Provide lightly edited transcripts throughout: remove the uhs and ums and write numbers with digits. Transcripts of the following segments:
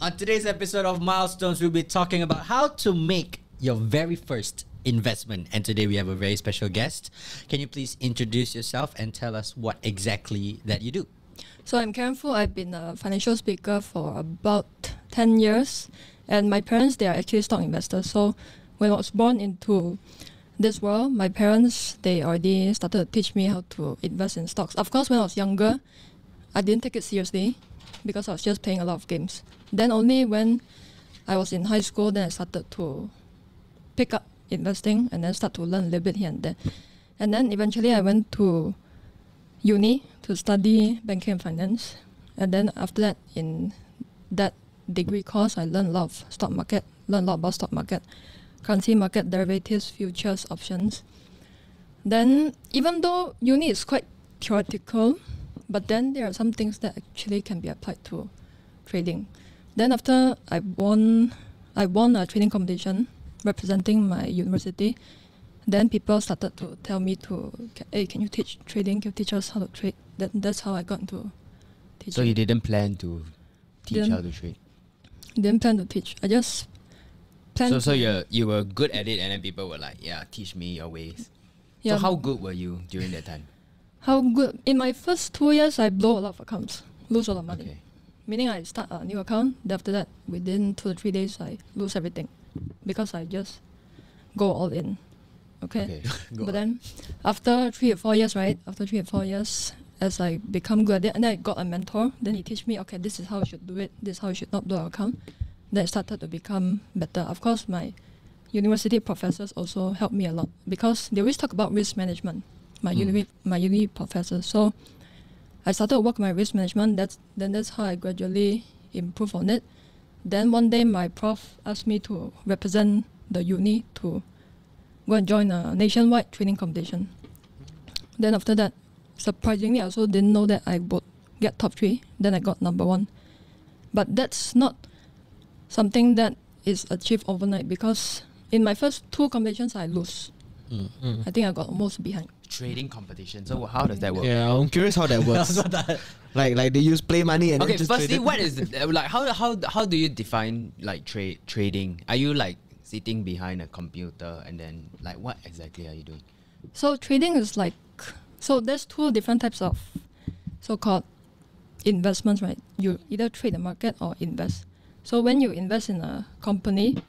On today's episode of Milestones, we'll be talking about how to make your very first investment. And today we have a very special guest. Can you please introduce yourself and tell us what exactly that you do? So I'm Karen Foo. I've been a financial speaker for about 10 years. And my parents, they are actually stock investors. So when I was born into this world, my parents, they already started to teach me how to invest in stocks. Of course, when I was younger, I didn't take it seriously because I was just playing a lot of games. Then only when I was in high school, then I started to pick up investing and then start to learn a little bit here and there. And then eventually I went to uni to study banking and finance. And then after that, in that degree course, I learned a lot of stock market, learned a lot about stock market, currency market, derivatives, futures, options. Then even though uni is quite theoretical, but then there are some things that actually can be applied to trading. Then after I won a trading competition representing my university. Then people started to tell me hey, can you teach trading? Can you teach us how to trade? That's how I got into teaching. So you didn't plan to teach how to trade? Didn't plan to teach. I just planned. So you were good at it, and then people were like, yeah, teach me your ways. Yeah. So how good were you during that time? How good? In my first 2 years, I blow a lot of accounts, lose a lot of money. Okay. Meaning I start a new account. Then after that, within 2 to 3 days, I lose everything because I just go all in. Okay. But then after 3 or 4 years, right? After 3 or 4 years, as I become good at it, and then I got a mentor. Then he teach me, okay, this is how you should do it. This is how you should not blow your account. Then I started to become better. Of course, my university professors also helped me a lot because they always talk about risk management. My uni professors. So I started to work my risk management. That's how I gradually improve on it. Then one day my prof asked me to represent the uni to go and join a nationwide trading competition. Then after that, surprisingly, I also didn't know that I would get top 3. Then I got number 1. But that's not something that is achieved overnight because in my first 2 competitions, I lose. I think I got almost behind. Trading competition. So how does that work? Yeah, I'm curious how that works. like they use play money and okay. then just Firstly, trade it. what is like how do you define like trading? Are you like sitting behind a computer and then like what exactly are you doing? So trading is like, so there's 2 different types of so-called investments, right? You either trade the market or invest. So when you invest in a company,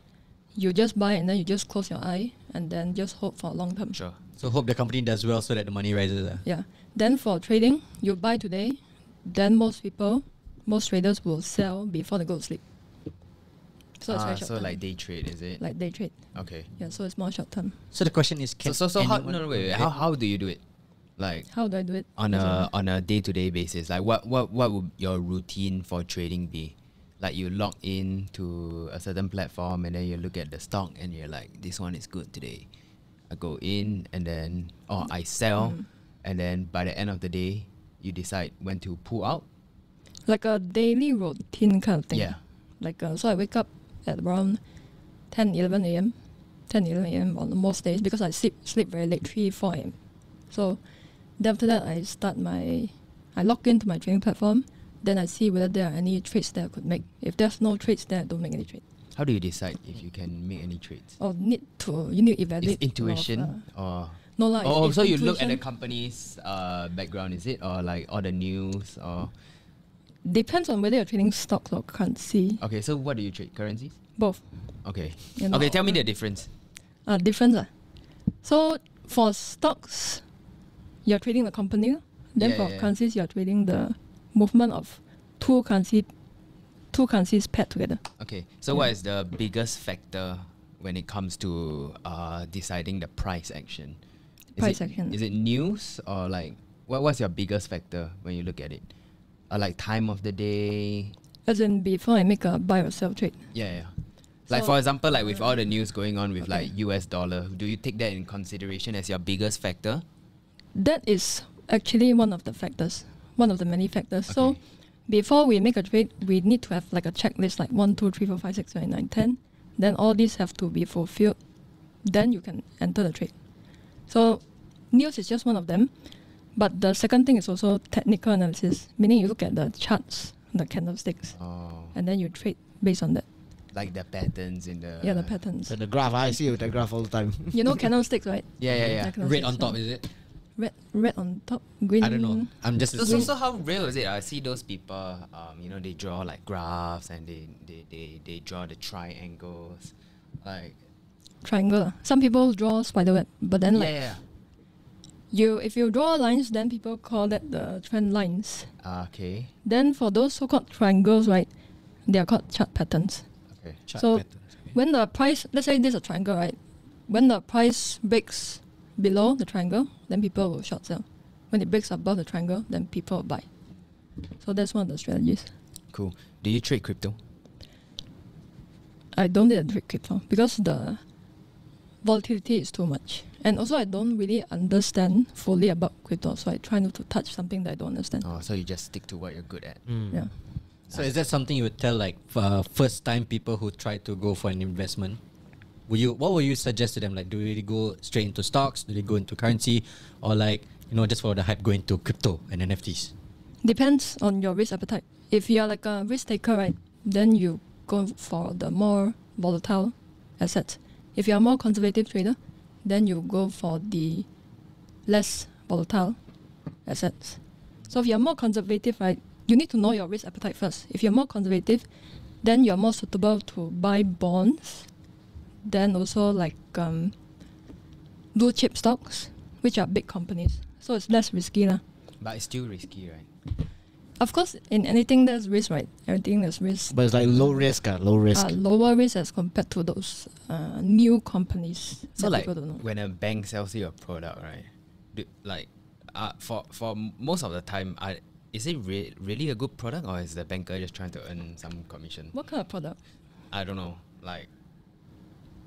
you just buy and then you just close your eye and then just hope for long term. Sure. So hope the company does well so that the money rises. Yeah. Then for trading, you buy today, then most traders will sell before they go to sleep. So it's very short term. Like day trade, is it? Like day trade. Okay. Yeah, so it's more short term. So the question is, can So how, anyone- no, wait, how do you do it? Like How do I do it? on a day-to-day basis, like what would your routine for trading be? Like you log in to a certain platform and then you look at the stock and you're like, this one is good today. I go in and then I sell, and then by the end of the day you decide when to pull out. Like a daily routine kind of thing. Yeah. Like so I wake up at around 10-11 a.m. 10-11 a.m. on most days because I sleep very late, 3-4 a.m. So then after that I log into my trading platform. Then I see whether there are any trades that I could make. If there's no trades, then I don't make any trade. How do you decide if you can make any trades? You need to evaluate. It's intuition or no lah. it's so you look at the intuition. company's background, is it, or like all the news, or Depends on whether you're trading stocks or currency. okay? So what do you trade? Currencies? Both. Okay. You know. Okay, tell me the difference. Difference. So for stocks, you're trading the company. Then Yeah, for yeah. currencies, you're trading the movement of two currencies paired together. Okay, so what is the biggest factor when it comes to deciding the price action? Action. Is it news or like what's your biggest factor when you look at it? Like time of the day? As in before I make a buy or sell trade. Yeah. Like So, for example, like with all the news going on with okay. like US dollar, do you take that in consideration as your biggest factor? That is actually one of the factors, one of the many factors. So Okay. before we make a trade, we need to have like a checklist, like 1, 2, 3, 4, 5, 6, 7, 8, 9, 10. Then all these have to be fulfilled. Then you can enter the trade. So news is just one of them. But the second thing is also technical analysis, meaning you look at the charts the candlesticks, Oh, and then you trade based on that. like the patterns in the. Yeah, the patterns. So the graph, I see the graph all the time. You know candlesticks, right? Yeah, yeah, yeah. Like Red on candlesticks, top, yeah. is it? Red on top, green. I don't know. I'm just So how real is it? I see those people, they draw like graphs and they draw the triangles, like Triangle. Some people draw spider web, but then yeah. if you draw lines, then people call that the trend lines. Okay. Then for those so-called triangles, right, they are called chart patterns. Okay. So when the price, let's say this is a triangle, right? When the price breaks below the triangle, then people will short sell. When it breaks above the triangle, then people will buy. So that's one of the strategies. Cool. Do you trade crypto? I don't need to trade crypto because the volatility is too much. And also I don't really understand fully about crypto, so I try not to touch something that I don't understand. Oh, so you just stick to what you're good at. Yeah. So is that something you would tell like first time people who try to go for an investment? What would you suggest to them? Like, do they go straight into stocks? Do they go into currency, or like just for the hype, go into crypto and NFTs? Depends on your risk appetite. If you're like a risk taker, right, then you go for the more volatile assets. If you're a more conservative trader, then you go for the less volatile assets. So if you're more conservative, right, you need to know your risk appetite first. If you're more conservative, then you're more suitable to buy bonds, then also like blue chip stocks, which are big companies. So it's less risky lah. But it's still risky, right? Of course, in anything there's risk, right? Everything there's risk. But it's like low risk, low risk. Lower risk as compared to those new companies. So that like people don't know. when a bank sells you a product, right? For most of the time, is it really a good product, or is the banker just trying to earn some commission? What kind of product? I don't know, like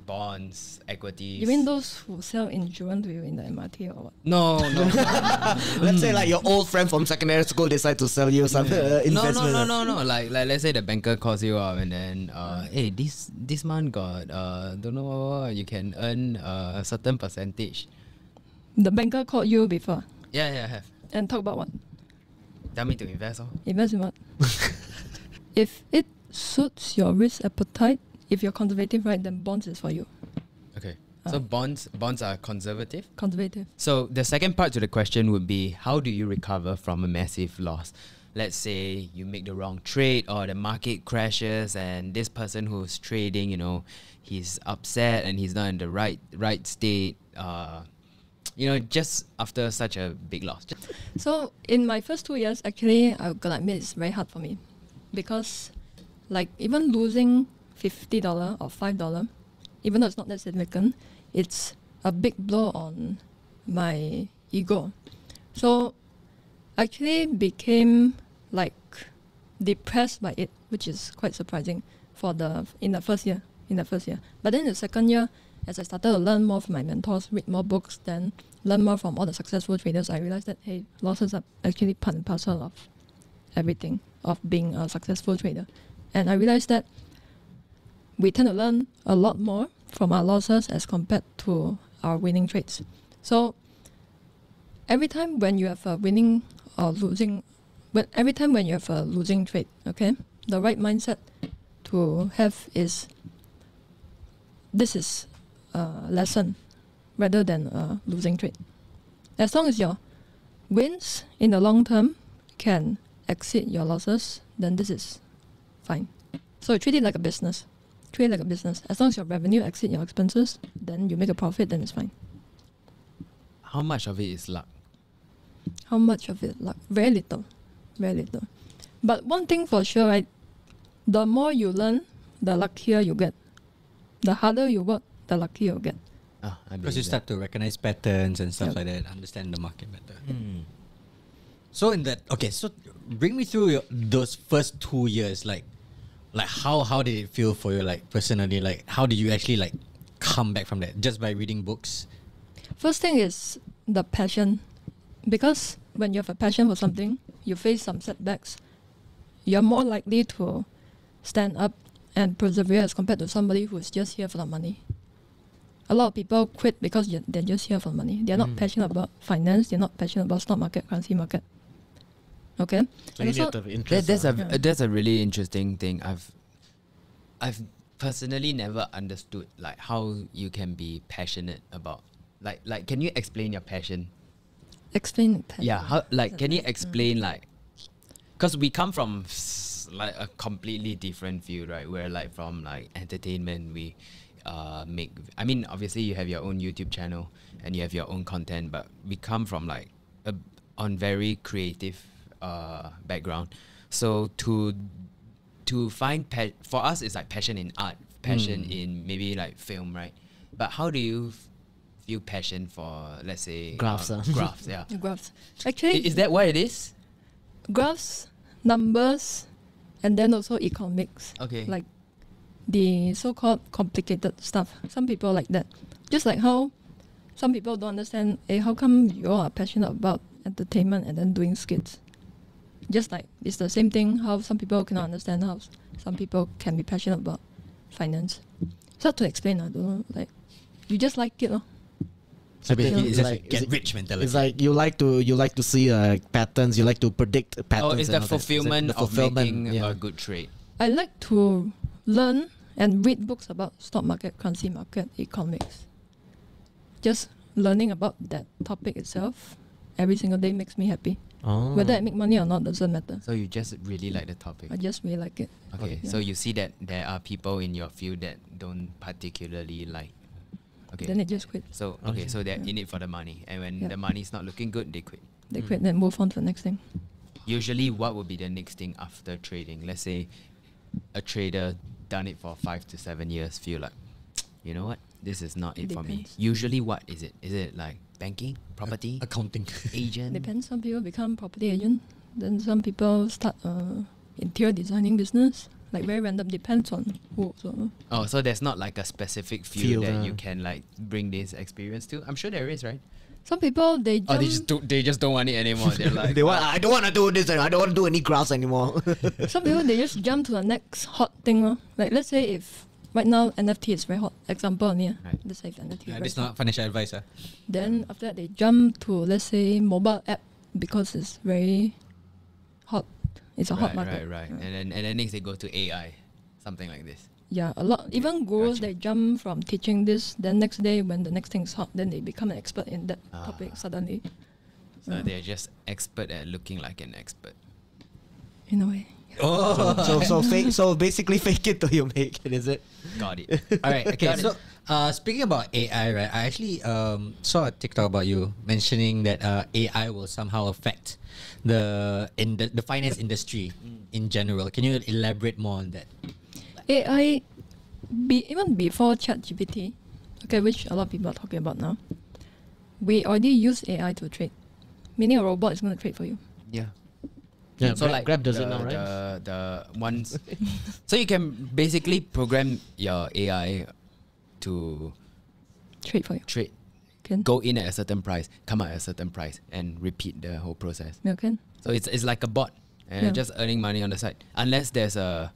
bonds, equities. You mean those who sell insurance to you in the MRT or what? No. Let's say like your old friend from secondary school decide to sell you some investment. No. Like let's say the banker calls you up and then, hey, this month got don't know, you can earn a certain percentage. The banker called you before Yeah, I have. and talk about what? Tell me to invest, oh. Invest in what? If it suits your risk appetite, if you're conservative, right, then bonds is for you. Okay. So bonds are conservative. Conservative. So the second part to the question would be, how do you recover from a massive loss? Let's say you make the wrong trade or the market crashes and this person who's trading, he's upset and he's not in the right state. Just after such a big loss. So in my first 2 years, actually, I'm gonna admit it's very hard for me, because like even losing $50 or $5, even though it's not that significant, it's a big blow on my ego. So I actually became like depressed by it, which is quite surprising in the first year. But then in the second year, as I started to learn more from my mentors, read more books, then learn more from all the successful traders, I realized that, hey, losses are actually part and parcel of everything, of being a successful trader. And I realized that we tend to learn a lot more from our losses as compared to our winning trades. So every time when you have a winning or losing, every time when you have a losing trade, okay, the right mindset to have is, this is a lesson rather than a losing trade. As long as your wins in the long term can exceed your losses, then this is fine. So treat it like a business. Treat it like a business. As long as your revenue exceeds your expenses, then you make a profit, then it's fine. How much of it is luck? How much of it? Luck? Very little. Very little. But one thing for sure, right? The more you learn, the luckier you get. The harder you work, the luckier you get. Because you start to recognize patterns and stuff like that, understand the market better. So so bring me through those first 2 years, like how did it feel for you, like personally, like how did you actually like come back from that? Just by reading books? First thing is the passion, because when you have a passion for something, you face some setbacks, you're more likely to stand up and persevere as compared to somebody who's just here for the money. A lot of people quit because they're just here for money. They're not passionate about finance. They're not passionate about stock market, currency market. Okay. So And you need also- to have interest. That's a really interesting thing. I've personally never understood like how you can be passionate about like can you explain your passion? Explain it. Yeah, how like can you Like, explain like because we come from like a completely different field, right? Where like from like entertainment we make, I mean obviously you have your own YouTube channel and you have your own content, but we come from like on very creative background. So to find for us it's like passion in art, passion in maybe like film, right? But how do you feel passion for, let's say, Graphs, graphs? Yeah. Graphs. Actually, Is that what it is? graphs, numbers, and then also economics. Okay. Like the so-called complicated stuff. Some people like that. Just like how some people don't understand, how come you all are passionate about entertainment and then doing skits? Just like it's the same thing how some people cannot understand how some people can be passionate about finance. It's hard to explain, I don't know. Like you just like it. So basically, it's just Like, a get is it- rich mentality. It's like you like to see patterns. You like to predict patterns. Oh, it's and the all that. It's like fulfillment the of fulfillment, making yeah. a good trade. I like to learn and read books about stock market, currency market, economics. Just learning about that topic itself every single day makes me happy. Oh. Whether I make money or not doesn't matter. So you just really like the topic. I just really like it. Okay, Yeah. so you see that there are people in your field that don't particularly like. Okay. Then they just quit. So Okay. so they're Yeah. in it for the money, and when Yeah. the money's not looking good, they quit. They quit, then move on to the next thing. Usually, what would be the next thing after trading? Let's say a trader done it for 5 to 7 years, feel like, you know what, this is not it for me. Depends. Usually, what is it? Is it like banking, property, Accounting. agent? Depends. Some people become property agent. Then some people start interior designing business. Like very random. Depends on who. So Oh, so there's not like a specific field Field, that you can like bring this experience to? I'm sure there is, right? some people they Or jump. they just don't want it anymore. They're like, They want. I don't want to do this. I don't want to do any graphs anymore. Some people they just jump to the next hot thing. Like let's say if right now NFT is very hot. Example, yeah. Right. Let's say if NFT Yeah, is this very hot. not financial advisor. Then after that they jump to let's say mobile app because it's very hot. It's a hot right, market. right. Yeah. And then next they go to AI, something like this. Yeah, a lot. Even gurus, Gotcha. they jump from teaching this. Then next day, when the next thing is hot, then they become an expert in that topic suddenly. So they're just expert at looking like an expert. In a way. So basically fake it till you make it. Is it? Got it. All right. Okay. Got it. So, speaking about AI, right? I actually saw a TikTok about you mentioning that AI will somehow affect the finance industry in general. Can you elaborate more on that? AI, even before ChatGPT, okay, which a lot of people are talking about now, we already use AI to trade. Meaning a robot is going to trade for you. Yeah. Yeah. So like Grab does the, it now, right? The ones. So you can basically program your AI to Trade for you. trade, Can? go in at a certain price, come out at a certain price, and repeat the whole process. Yeah, can. So it's like a bot, and Yeah. just earning money on the side. Unless there's a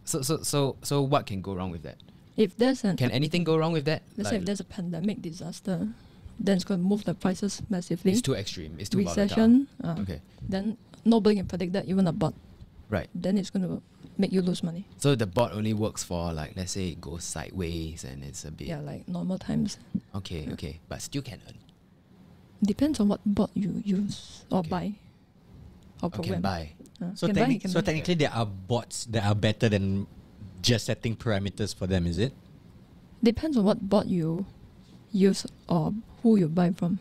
so what can go wrong with that? If there's an Can anything go wrong with that? let's say if there's a pandemic disaster, then it's going to move the prices massively. it's too extreme. It's too Recession, volatile. Okay, then nobody can predict that, even a bot. right. Then it's going to make you lose money. So the bot only works for like, let's say it goes sideways and it's a bit Yeah, like normal times. okay, but still can earn. Depends on what bot you use or Okay. buy or Or program. can buy. So, Can buy, can buy. technically, there are bots that are better than just setting parameters for them. Is it? Depends on what bot you use or who you buy from.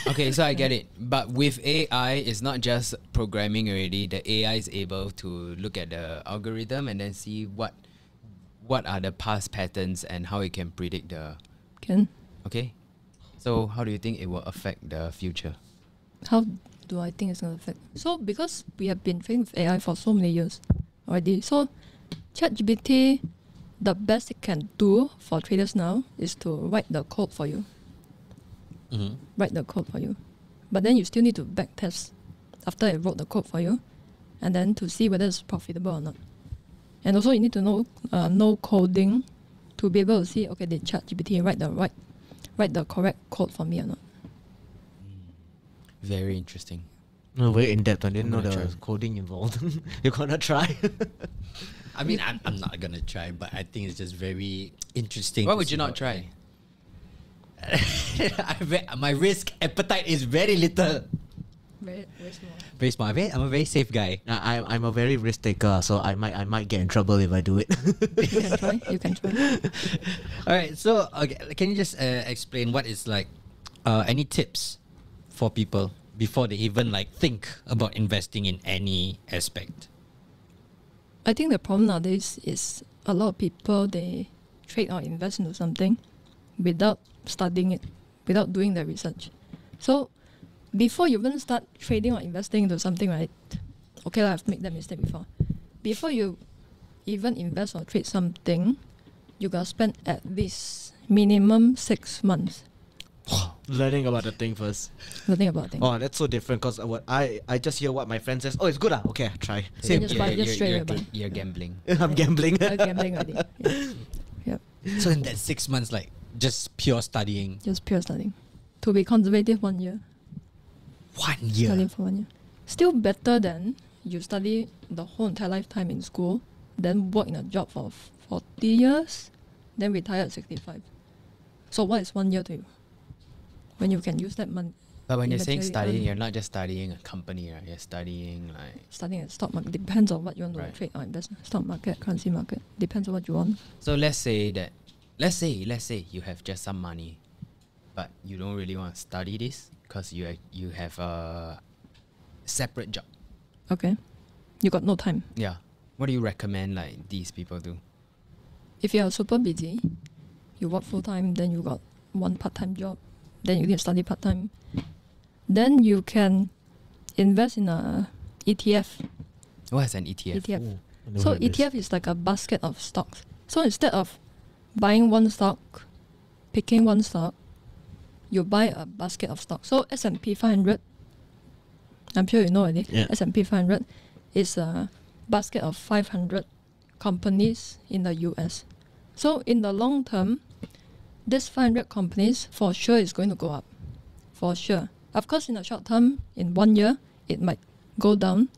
Okay, so I get it. But with AI, it's not just programming already. The AI is able to look at the algorithm and then see what are the past patterns and how it can predict the. Can. Okay, so how do you think it will affect the future? How do I think it's going to affect? So because we have been playing with AI for so many years already. So ChatGPT, the best it can do for traders now is to write the code for you. Mm-hmm. Write the code for you. But then you still need to back test after it wrote the code for you, and then to see whether it's profitable or not. And also you need to know coding to be able to see, okay, did ChatGPT write the correct code for me or not. Very interesting. No, very in depth. I didn't know I'm gonna there was try. coding involved. You're gonna try? I mean, I'm not gonna try, but I think it's just very interesting. Why to would see you not how- try? My risk appetite is very little. Very, very small. Very small. I'm a very safe guy. I'm a very risk taker, so I might get in trouble if I do it. You can try. You can try. All right. So, okay, can you just explain what is like any tips for people before they even like think about investing in any aspect? I think the problem nowadays is a lot of people, they trade or invest into something without studying it, without doing the research. So before you even start trading or investing into something, right? Okay, I've made that mistake before. Before you even invest or trade something, you gotta spend at least minimum 6 months Learning about the thing first. learning about things. Oh, that's so different because what I just hear what my friend says. Oh, it's good. Okay, try. Same. Just buy- just straight you're, away buy. you're gambling. I'm gambling. Gambling already. Yeah. Yep. So in that 6 months, like just pure studying. Just pure studying. To be conservative, 1 year. 1 year. Studying for 1 year. Still better than you study the whole entire lifetime in school, then work in a job for 40 years, then retire at 65. So what is 1 year to you? When you can use that money. But when you're saying eventually studying, earn. you're not just studying a company, right? You're studying like. Studying at stock market depends on what you want to Right. trade or invest. Stock market, currency market, depends on what you want. So let's say you have just some money, but you don't really want to study this because you have a separate job. Okay, you got no time. Yeah. What do you recommend like these people do? If you are super busy, you work full time, then you got one part-time job, then you need to study part-time, then you can invest in a ETF. What is an ETF? ETF. So ETF is like a basket of stocks. So instead of buying one stock, picking one stock, you buy a basket of stocks. So S&P 500, I'm sure you know already. Yeah. S&P 500 is a basket of 500 companies in the US. So in the long term, this 500 companies for sure is going to go up. For sure. Of course, in the short term, in 1 year, it might go down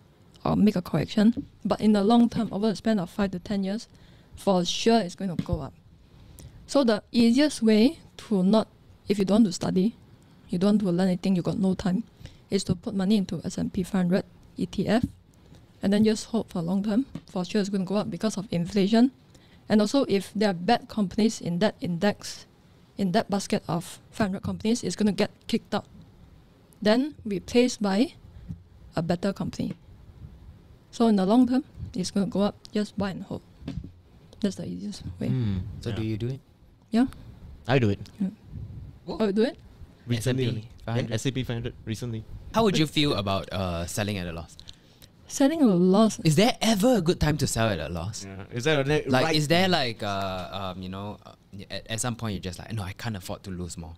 or make a correction. But in the long term, over the span of 5 to 10 years, for sure it's going to go up. So the easiest way to not, if you don't want to study, you don't want to learn anything, you got no time, is to put money into S&P 500 ETF and then just hope for long term. For sure it's going to go up because of inflation. And also if there are bad companies in that index, in that basket of 500 companies, it's going to get kicked out. Then replaced by a better company. So in the long term, it's going to go up. Just buy and hold. That's the easiest way. So do you do it? Yeah. I do it. Oh, you do it? Recently S&P only. 500. Yeah, S&P 500 recently. How would you feel about selling at a loss? Selling a loss. Is there ever a good time to sell at a loss? Yeah. Is that a Like, right? is there like, at some point you're just like, no, I can't afford to lose more?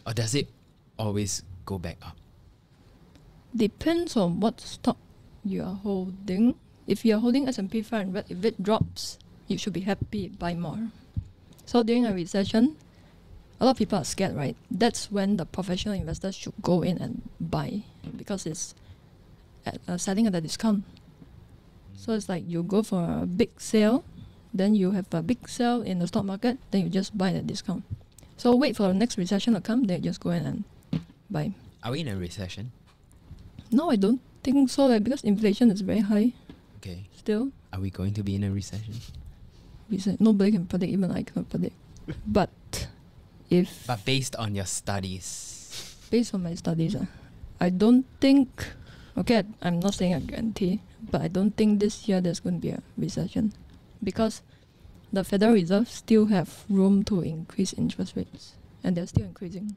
Or does it always go back up? Depends on what stock you are holding. If you are holding S&P 500, if it drops, you should be happy, buy more. So during a recession, a lot of people are scared, right? That's when the professional investors should go in and buy because it's selling at a discount. So it's like you go for a big sale, then you have a big sale in the stock market, then you just buy at a discount. So wait for the next recession to come, then you just go in and buy. Are we in a recession? No, I don't think so, like, because inflation is very high Okay. still. Are we going to be in a recession? Nobody can predict, even I cannot predict. But if But based on your studies, based on my studies, I don't think, okay, I'm not saying a guarantee, but I don't think this year there's going to be a recession because the Federal Reserve still have room to increase interest rates and they're still increasing.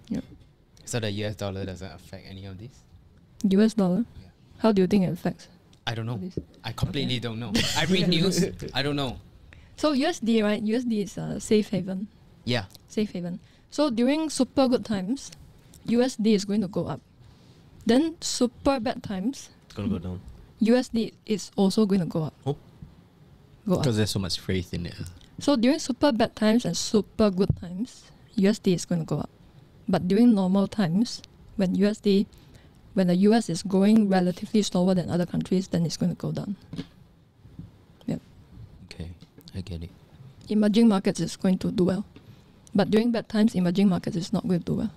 Yep. so the US dollar doesn't affect any of this? US dollar, Yeah. how do you think it affects? I don't know. this? I completely don't know. I read news. I don't know. So USD, right? USD is a safe haven. Yeah. Safe haven. So during super good times, USD is going to go up. Then super bad times, It's gonna go down. USD is also going to go up. Oh. Go up. Because there's so much faith in it. So during super bad times and super good times, USD is going to go up. But during normal times, when USD when the US is growing relatively slower than other countries, then it's going to go down. Okay, I get it. Emerging markets is going to do well. But during bad times, emerging markets is not going to do well.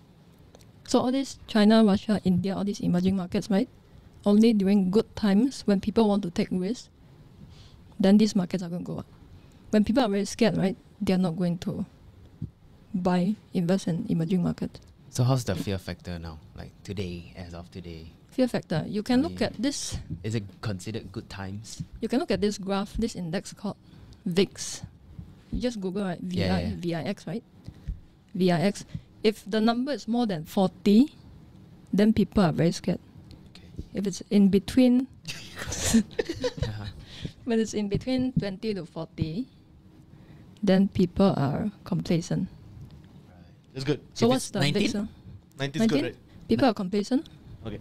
So all these China, Russia, India, all these emerging markets, right? Only during good times, when people want to take risks, then these markets are going to go up. When people are very scared, right, they are not going to invest in emerging markets. So how's the fear factor now? Like today, as of today, Fear factor. You can look at this. is it considered good times? You can look at this graph, this index called VIX. You just Google, right? VIX, right? VIX. If the number is more than 40, then people are very scared. Okay. If it's in between, Uh-huh. when it's in between 20 to 40, then people are complacent. It's good. So If what's it's the 19? VIX? 90 is good, right? People are complacent. Okay.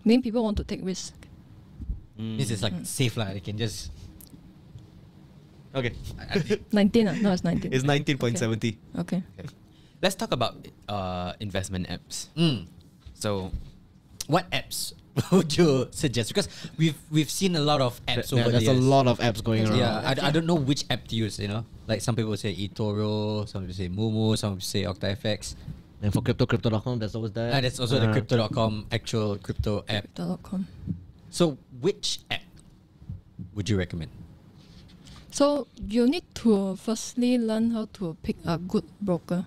Meaning people want to take risk. This is like safe lah. They can just. Okay. 19, no, it's 19. It's 19.70. Okay. Let's talk about investment apps. So, What apps would you suggest? Because we've seen a lot of apps over the There's a years. lot of apps going around. Yeah, I don't know which app to use. You know, like some people say eToro, some people say Momo, some people say OctaFX. And for crypto.com, there's always that. And that's also the Crypto.com actual crypto app. Crypto.com. So which app would you recommend? So you need to firstly learn how to pick a good broker.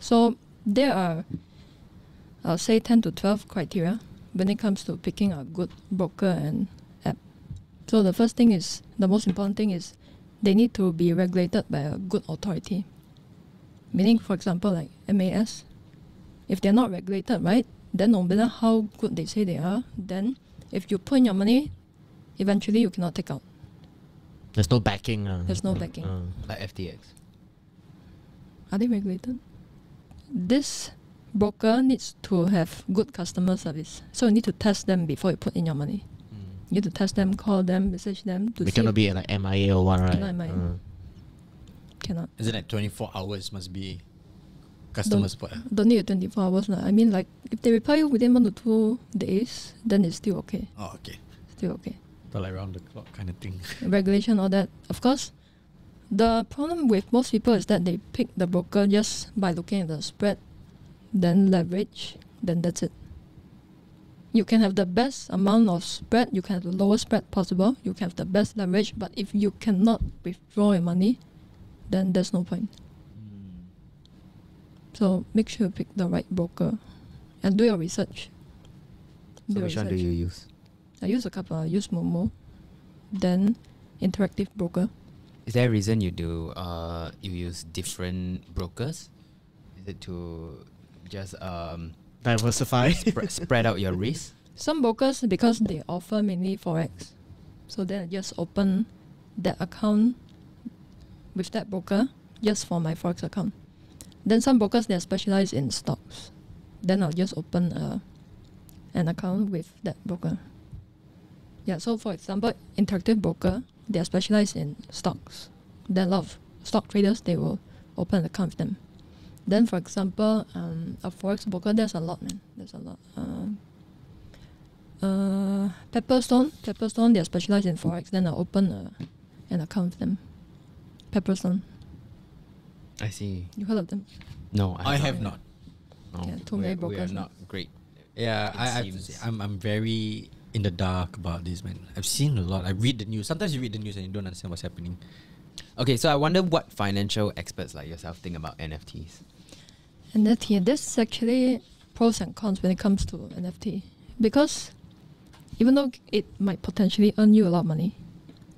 So there are, I'll say 10 to 12 criteria when it comes to picking a good broker and app. So the first thing is, the most important thing is, they need to be regulated by a good authority. Meaning, for example, like MAS. If they're not regulated, right, then no matter how good they say they are, then if you put in your money, eventually you cannot take out. There's no backing. There's no backing. like FTX. Are they regulated? This broker needs to have good customer service. So you need to test them before you put in your money. You need to test them, call them, message them to It see. cannot be like MIA or one, right? Not MIA. Cannot. Is it like 24 hours must be customer support? Don't need 24 hours. I mean, like, if they reply you within 1 to 2 days, then it's still okay. Oh, okay. Still okay. So like round the clock kind of thing. Regulation, all that. Of course, the problem with most people is that they pick the broker just by looking at the spread, then leverage, then that's it. You can have the best amount of spread, you can have the lowest spread possible, you can have the best leverage, but if you cannot withdraw your money, then there's no point. So make sure you pick the right broker and do your research. So which one do you use? I use a couple. I use Momo, then Interactive Broker. Is there a reason you do you use different brokers? Is it to just Diversify. spread out your risk? Some brokers, because they offer mainly Forex, so then I just open that account with that broker just for my Forex account. Then some brokers, they are specialized in stocks. Then I'll just open an account with that broker. Yeah, so for example, Interactive Broker, they are specialized in stocks. There are a lot of stock traders, they will open an account with them. Then for example, a Forex broker, there's a lot, man. There's a lot. Pepperstone, they are specialized in Forex. Then I'll open an account with them. Pepperstone. I see. You heard of them? No, I have not. No. Yeah, too many We are brokers. not great. Yeah, It I have to seems. say, I'm very in the dark about this, man. I've seen a lot. I read the news. Sometimes you read the news and you don't understand what's happening. Okay, so I wonder what financial experts like yourself think about NFTs. NFT, this is actually pros and cons when it comes to NFT. Because even though it might potentially earn you a lot of money,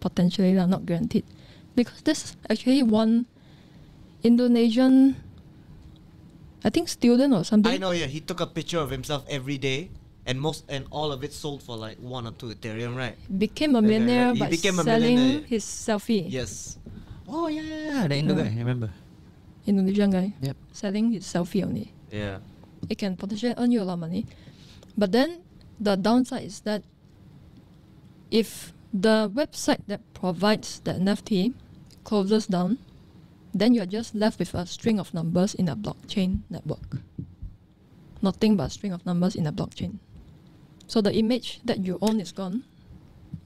potentially, not guaranteed. Because this is actually one Indonesian, I think, student or something. I know, yeah. He took a picture of himself every day, and all of it sold for like 1 or 2 Ethereum, right? Became a millionaire He by became a selling millionaire. his selfie. Yes. Oh yeah, the Indo guy. I remember. Indonesian guy. Yep. Selling his selfie only. Yeah. It can potentially earn you a lot of money. But then the downside is that if the website that provides the NFT closes down, then you're just left with a string of numbers in a blockchain network. Nothing but a string of numbers in a blockchain. So the image that you own is gone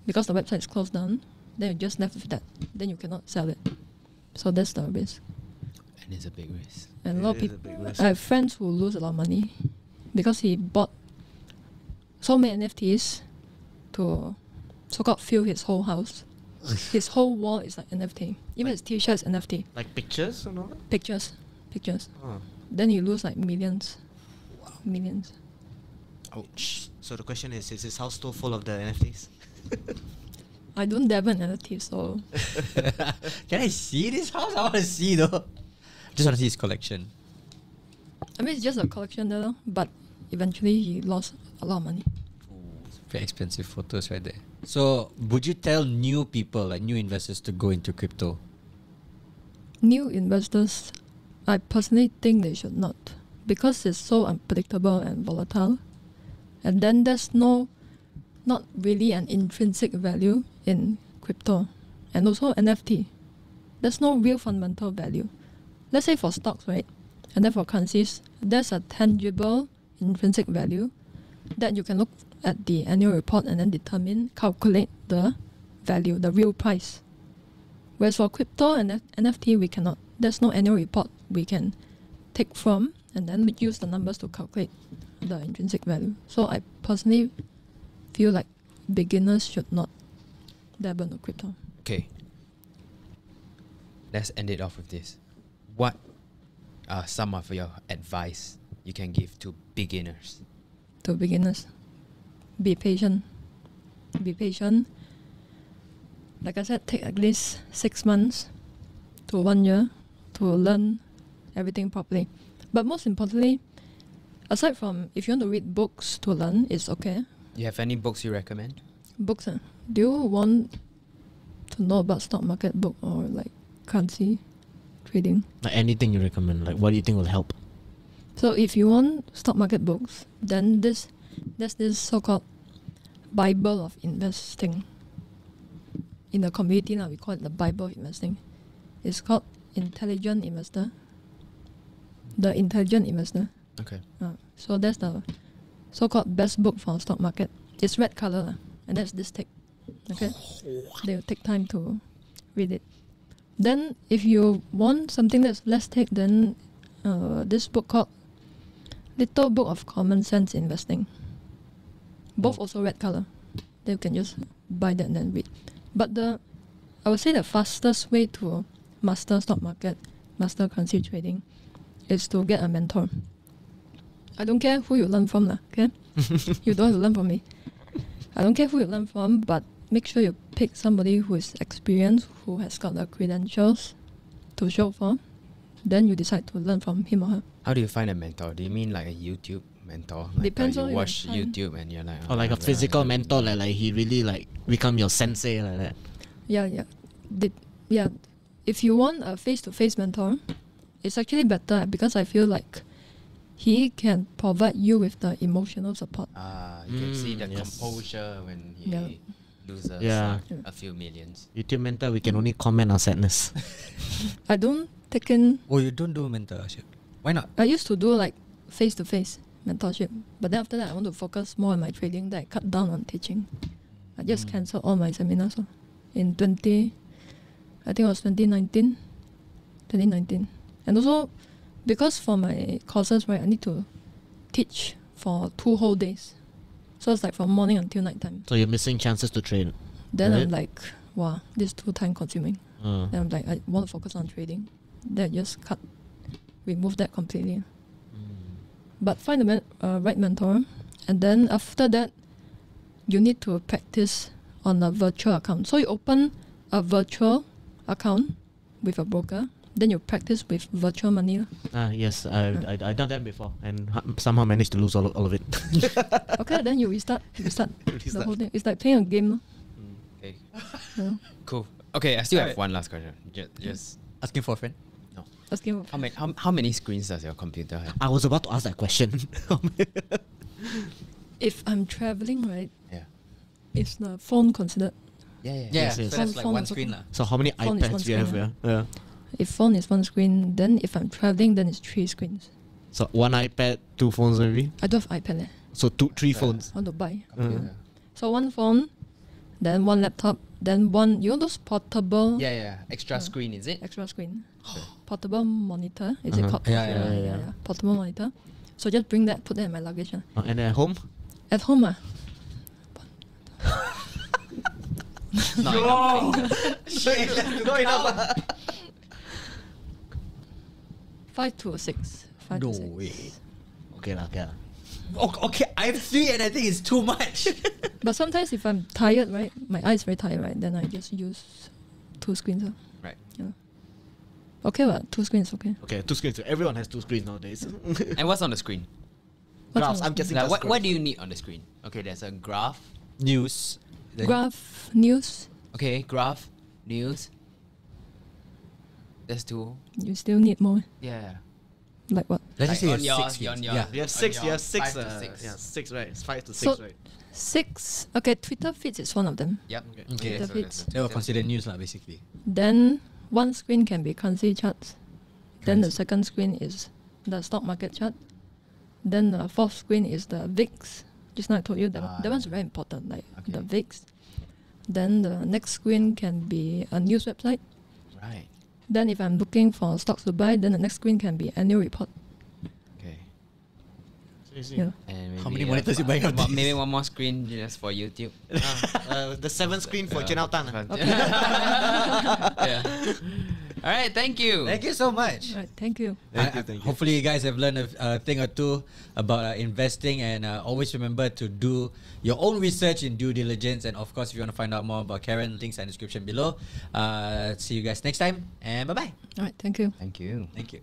because the website is closed down. Then you're just left with that. Then you cannot sell it. So that's the risk. And it's a big risk. And a lot of people, I have friends who lose a lot of money because he bought so many NFTs to so-called fill his whole house. His whole wall is like NFT. Even his t-shirts NFT. Like pictures or not? Pictures. Oh. Then you lose like millions. Millions. Ouch. So the question is his house still full of the NFTs? I don't dabble in NFT, so Can I see this house? I want to see though. Just want to see his collection. I mean it's just a collection there, but eventually he lost a lot of money. Very expensive photos right there. So, would you tell new people, like new investors, to go into crypto? New investors, I personally think they should not, because it's so unpredictable and volatile. And then there's not really an intrinsic value in crypto. And also NFT. There's no real fundamental value. Let's say for stocks, right? And then for currencies, there's a tangible intrinsic value that you can look at the annual report and then calculate the value, the real price. Whereas for crypto and NFT, we cannot. There's no annual report we can take from and then use the numbers to calculate the intrinsic value. So I personally feel like beginners should not dabble in crypto. Okay. Let's end it off with this. What are some of your advice you can give to beginners? To beginners, be patient. Be patient. Like I said, take at least 6 months to 1 year to learn everything properly. But most importantly, aside from if you want to read books to learn, it's okay. You have any books you recommend? Books, do you want to know about stock market book or like currency trading? Like anything you recommend? Like what do you think will help? So if you want stock market books, then there's this so-called Bible of investing. In the community now, we call it the Bible of investing. It's called Intelligent Investor. The Intelligent Investor. Okay. So that's the so-called best book for stock market. It's red color, and that's this thick. Okay, they'll take time to read it. Then, if you want something that's less thick, then this book called Little Book of Common Sense Investing. Both also red color. Then you can just buy that and then read. But I would say the fastest way to master stock market, master currency trading, is to get a mentor. I don't care who you learn from, okay? You don't have to learn from me. I don't care who you learn from, but make sure you pick somebody who is experienced, who has got the credentials to show for. Then you decide to learn from him or her. How do you find a mentor? Do you mean like a YouTube mentor? Like Depends you on watch your time. YouTube and you're like... Or like a physical mentor, like he really like become your sensei like that. Yeah. If you want a face-to-face mentor, it's actually better because I feel like he can provide you with the emotional support. You can see the yes. composure when he loses a few millions. YouTube mentor, we can only comment on sadness. I don't take in... Oh, you don't do mentorship? Why not? I used to do like face-to-face mentorship, but then after that I want to focus more on my trading. That I cut down on teaching. I just cancelled all my seminars in 2019. And also because for my courses, right, I need to teach for 2 whole days. So it's like from morning until night time. So you're missing chances to trade. Then right? I'm like, wow, this is too time consuming. Then I'm like, I want to focus on trading. Then I just remove that completely. But find the right mentor. And then after that, you need to practice on a virtual account. So you open a virtual account with a broker. Then you practice with virtual money. Yes, I done that before and somehow managed to lose all of it. Okay, then you restart the whole thing. It's like playing a game. Okay. Yeah. Cool. Okay, I still have one last question. Just Asking for a friend? no. Asking How many screens does your computer have? I was about to ask that question. if I'm traveling, right? Yeah. Is the phone considered? Yeah. Yeah, yes. so that's like Phone one is screen. okay. So how many Phone is iPads one do you have? screen, Yeah. If phone is one screen, then if I'm traveling, then it's 3 screens. So 1 iPad, 2 phones maybe. I don't have iPad. So three phones. I want to buy. Computer. So one phone, then one laptop, then one, you know those portable Yeah. Extra screen, is it? extra screen? Portable monitor, is it called? Yeah. Portable monitor. So just bring that, put that in my luggage. And at home? At home, Not enough. Not enough. 5 to 6. 5 No to 6. way. Okay. Okay, I have 3 and I think it's too much. But sometimes if I'm tired, right, my eyes very tired, right, then I just use 2 screens. Right. Yeah. Okay, well, 2 screens, okay. Okay, 2 screens. Everyone has 2 screens nowadays. And what's on the screen? What's Graphs. on I'm the guessing Like, that's what do graphs. you need on the screen? Okay, there's a graph. News. Then- graph, news, Okay, graph, news. There's 2. you still need more. Yeah. Like what? Let's just say on you have your- 6 on screens. your- Yeah. You have On 6. your You have 6. 5 to 6. Yeah, 6, right? It's 5 to 6, So- right? 6. Okay, Twitter feeds is one of them. Yep. Okay. The so feeds. They will consider news lah, basically. Then one screen can be currency charts. Then the second screen is the stock market chart. Then the fourth screen is the VIX. Just now I told you that that one's very important, like the Okay. VIX. Then the next screen can be a news website. Right. Then if I'm looking for stocks to buy, then the next screen can be annual report. Okay. Yeah. And How maybe, many monitors you buying of these? Maybe one more screen just for YouTube. The 7th screen for Chen Tan. Yeah. All right. Thank you. Thank you so much. Right, thank you. Thank you. Hopefully, you guys have learned a thing or two about investing, and always remember to do your own research and due diligence. And of course, if you want to find out more about Karen, links in the description below. See you guys next time, and bye bye. All right, thank you. Thank you. Thank you.